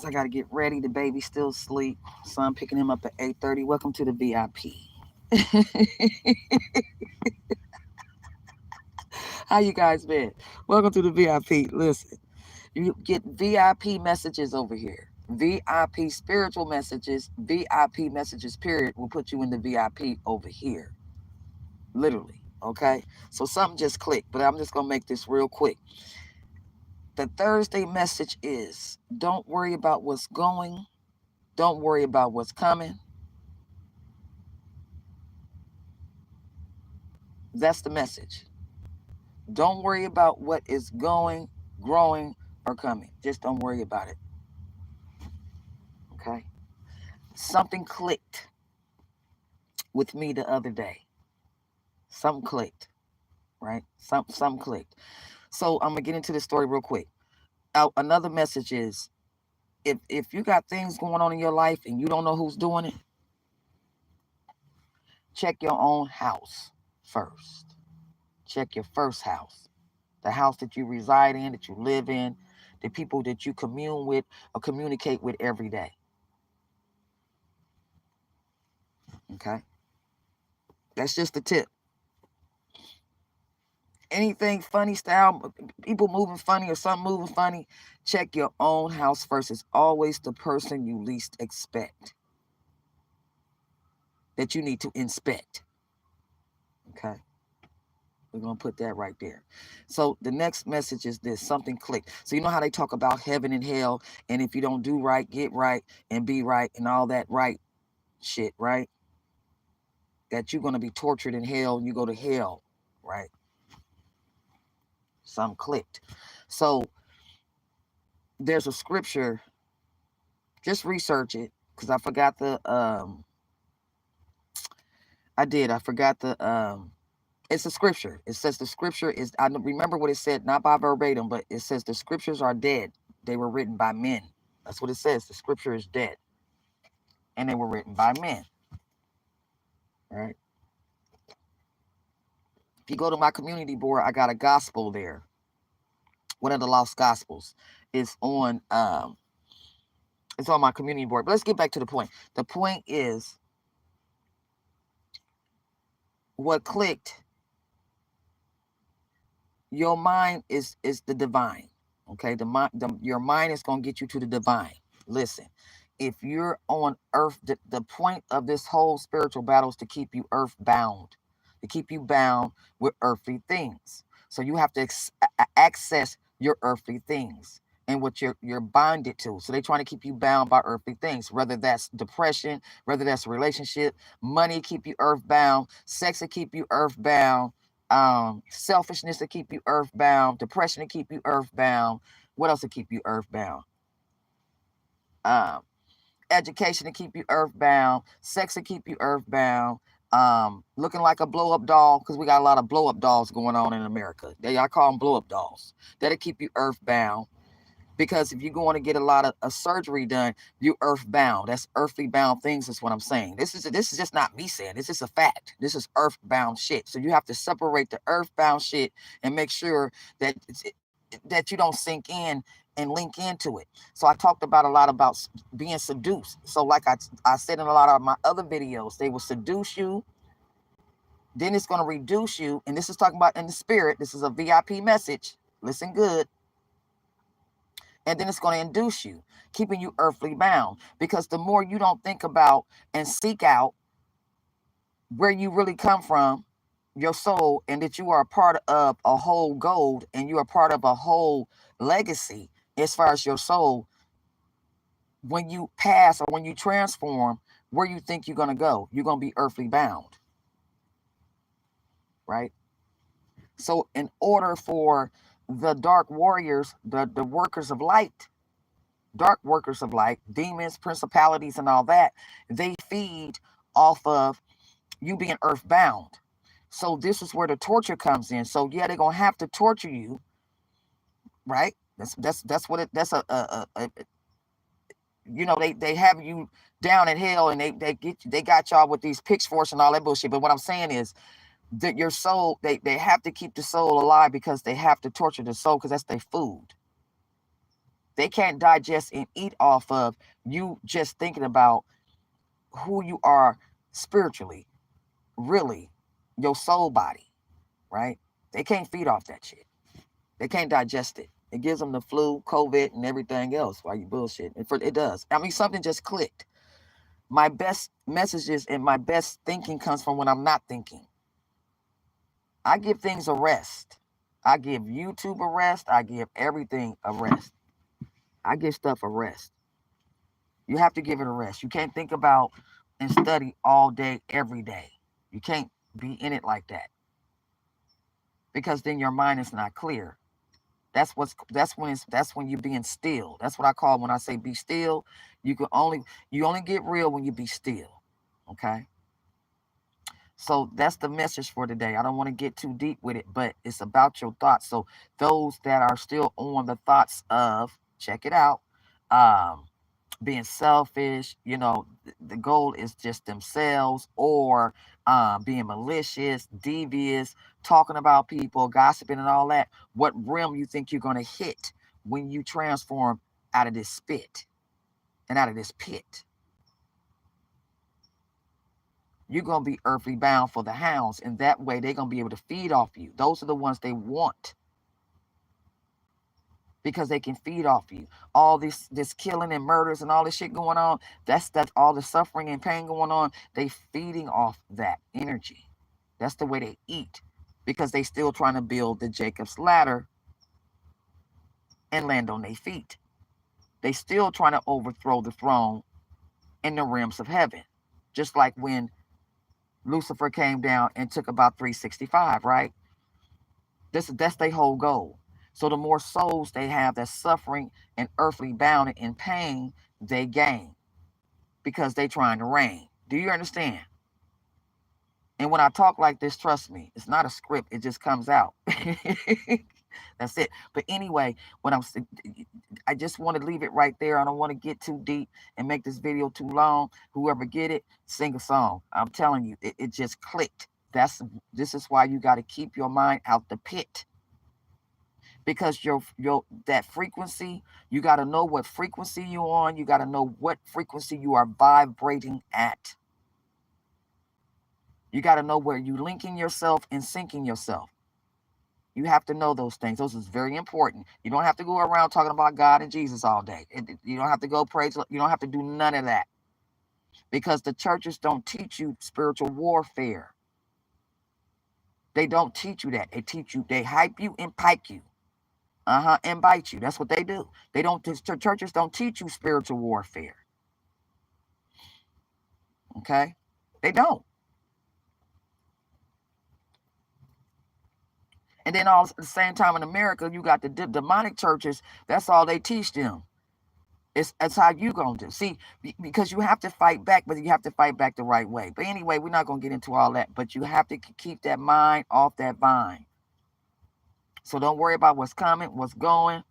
I got to get ready. The baby's still asleep, so I'm picking him up at 8:30. Welcome to the VIP. How you guys been? Welcome to the VIP. Listen, you get VIP messages over here. VIP spiritual messages, VIP messages, period, will put you in the VIP over here. Literally. Okay? So something just clicked, but I'm just going to make this real quick. The Thursday message is don't worry about what's going, don't worry about what's coming. That's the message. Don't worry about what is going, growing, or coming. Just don't worry about it. Okay? Something clicked with me the other day. Something clicked, right? Something clicked. So I'm gonna get into this story real quick. Another message is if you got things going on in your life and you don't know who's doing it, check your own house first. Check your first house. The house that you reside in, that you live in, the people that you commune with or communicate with every day. Okay? That's just the tip. Anything funny style, people moving funny or something moving funny, check your own house first. It's always the person you least expect that you need to inspect. Okay? We're going to put that right there. So the next message is this, something clicked. So you know how they talk about heaven and hell, and if you don't do right, get right, and be right, and all that right shit, right? That you're going to be tortured in hell and you go to hell, right? Something clicked. So there's a scripture, just research it, because I forgot I forgot it's a scripture. It says the scripture is, I remember what it said, not by verbatim, but it says the scriptures are dead. They were written by men. That's what it says. The scripture is dead. And they were written by men. Right? If you go to my community board, I got a gospel there. One of the lost gospels is on it's on my community board. But let's get back to the point. The point is what clicked. Your mind is the divine. Okay, your mind is going to get you to the divine. Listen, if you're on earth, the point of this whole spiritual battle is to keep you earth bound, to keep you bound with earthly things. So you have to access your earthly things and what you're bonded to. So they're trying to keep you bound by earthly things, whether that's depression, whether that's a relationship, money keep you earthbound, sex will keep you earthbound, selfishness to keep you earthbound, depression to keep you earthbound. What else to keep you earthbound? Um, Education to keep you earthbound, sex to keep you earthbound, looking like a blow up doll, because we got a lot of blow up dolls going on in America. I call them blow up dolls. That'll keep you earthbound. Because if you're going to get a lot of surgery done, you earthbound. That's earthly bound things, is what I'm saying. This is just not me saying. This is a fact. This is earthbound shit. So you have to separate the earthbound shit and make sure that that you don't sink in and link into it. So I talked about a lot about being seduced. So like I said in a lot of my other videos, they will seduce you. Then it's going to reduce you. And this is talking about in the spirit. This is a VIP message. Listen good. And then it's going to induce you, keeping you earthly bound. Because the more you don't think about and seek out where you really come from, your soul, and that you are a part of a whole gold and you are part of a whole legacy as far as your soul, when you pass or when you transform, where you think you're going to go, you're going to be earthly bound. Right? So in order for the dark warriors, the workers of light, dark workers of light, demons, principalities, and all that, they feed off of you being earthbound. So this is where the torture comes in. So yeah, they're gonna have to torture you, right? That's what it. That's a you know, they have you down in hell and they got y'all with these pitchforks and all that bullshit. But what I'm saying is that your soul, they have to keep the soul alive because they have to torture the soul because that's their food. They can't digest and eat off of you just thinking about who you are spiritually, really, your soul body, right? They can't feed off that shit. They can't digest it. It gives them the flu, COVID, and everything else while you bullshit. It does. I mean, something just clicked. My best messages and my best thinking comes from when I'm not thinking. I give things a rest. I give YouTube a rest. I give everything a rest. I give stuff a rest. You have to give it a rest. You can't think about and study all day, every day. You can't be in it like that, because then your mind is not clear. That's when you're being still. That's what I call when I say be still. You only get real when you be still. Okay. So that's the message for today. I don't want to get too deep with it, but it's about your thoughts. So those that are still on the thoughts of, check it out, being selfish, the goal is just themselves, or being malicious, devious, talking about people, gossiping and all that. What realm you think you're going to hit when you transform out of this spit and out of this pit? You're going to be earthly bound for the hounds, and that way they're going to be able to feed off you. Those are the ones they want, because they can feed off you. All this killing and murders and all this shit going on, that's all the suffering and pain going on. They feeding off that energy. That's the way they eat, because they still trying to build the Jacob's ladder and land on their feet. They still trying to overthrow the throne in the realms of heaven. Just like when Lucifer came down and took about 365, right? That's their whole goal. So the more souls they have that's suffering and earthly bound and in pain, they gain, because they trying to reign. Do you understand? And when I talk like this, trust me, it's not a script. It just comes out. That's it. But anyway, I just want to leave it right there. I don't want to get too deep and make this video too long. Whoever get it, sing a song. I'm telling you, it just clicked. This is why you got to keep your mind out the pit, because your that frequency, you got to know what frequency you're on. You got to know what frequency you are vibrating at. You got to know where you linking yourself and syncing yourself. You have to know those things. Those is very important. You don't have to go around talking about God and Jesus all day. You don't have to go praise. You don't have to do none of that, because the churches don't teach you spiritual warfare. They don't teach you that. They hype you and pike you. And bite you. That's what they do. Churches don't teach you spiritual warfare. Okay? They don't. And then all at the same time in America, you got the demonic churches. That's all they teach them. That's how you gonna do. See, because you have to fight back, but you have to fight back the right way. But anyway, we're not gonna get into all that. But you have to keep that mind off that vine. So don't worry about what's coming, what's going.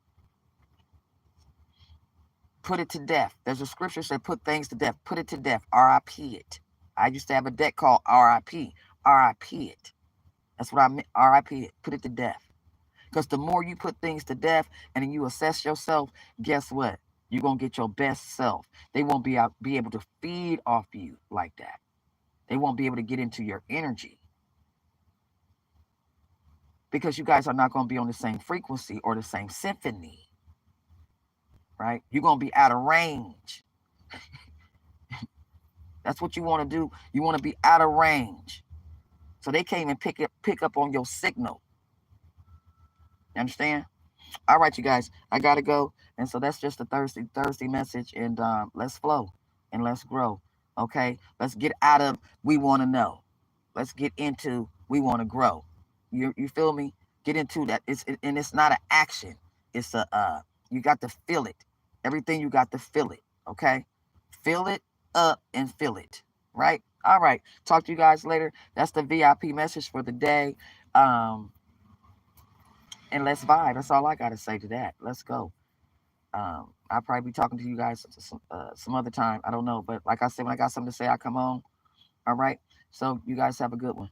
Put it to death. There's a scripture that put things to death. Put it to death. R.I.P. it. I used to have a deck called R.I.P. R.I.P. it. That's what I meant. R.I.P. it. Put it to death. Because the more you put things to death and then you assess yourself, guess what? You're going to get your best self. They won't be able to feed off you like that. They won't be able to get into your energy, because you guys are not going to be on the same frequency or the same symphony, right? You're going to be out of range. That's what you want to do. You want to be out of range, so they can't even pick up on your signal. You understand? All right, you guys, I gotta go. And so that's just a Thursday message. And let's flow and let's grow. Okay, let's get out of we want to know. Let's get into we want to grow. You feel me? Get into that. And it's not an action. It's you got to feel it. Everything you got to feel it. Okay, fill it up and feel it. Right. All right. Talk to you guys later. That's the VIP message for the day. And let's vibe. That's all I got to say to that. Let's go. I'll probably be talking to you guys some other time. I don't know. But like I said, when I got something to say, I come on. All right. So you guys have a good one.